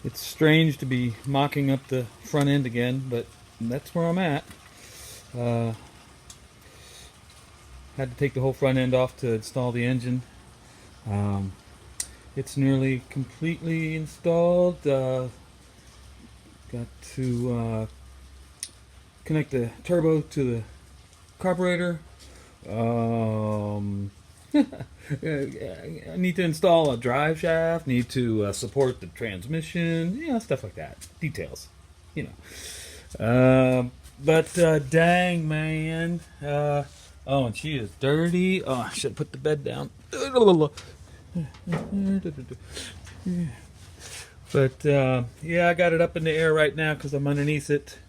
It's strange to be mocking up the front end again, but that's where I'm at. Had to take the whole front end off to install the engine. It's nearly completely installed. Got to connect the turbo to the carburetor. I need to install a drive shaft. Need to support the transmission. Stuff like that. Details. But dang, man. Oh, and she is dirty. Oh, I should put the bed down. But yeah, I got it up in the air right now because I'm underneath it,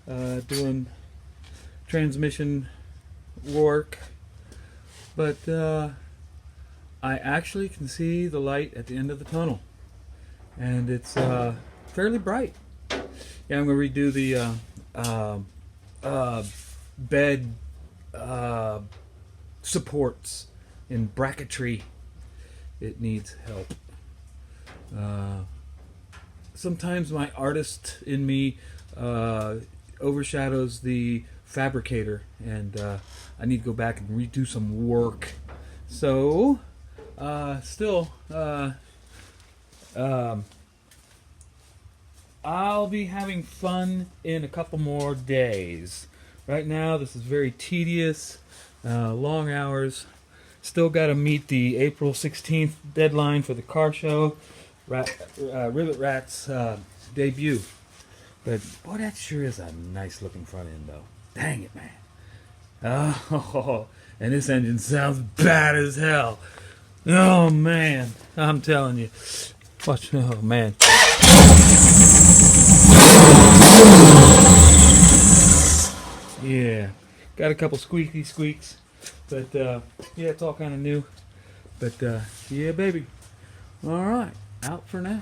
doing transmission work. But I actually can see the light at the end of the tunnel, and it's fairly bright. Yeah, I'm going to redo the bed supports in bracketry. It needs help. Sometimes my artist in me overshadows the fabricator, and I need to go back and redo some work. So, still, I'll be having fun in a couple more days. Right now, this is very tedious, long hours. Still got to meet the April 16th deadline for the car show, Rivet Rat's debut. But, boy, that sure is a nice looking front end, though. Dang it, man. Oh, and this engine sounds bad as hell. Oh, man. I'm telling you. Watch, oh, man. Yeah. Got a couple squeaky squeaks. But, yeah, it's all kind of new. But, yeah, baby. All right. Out for now.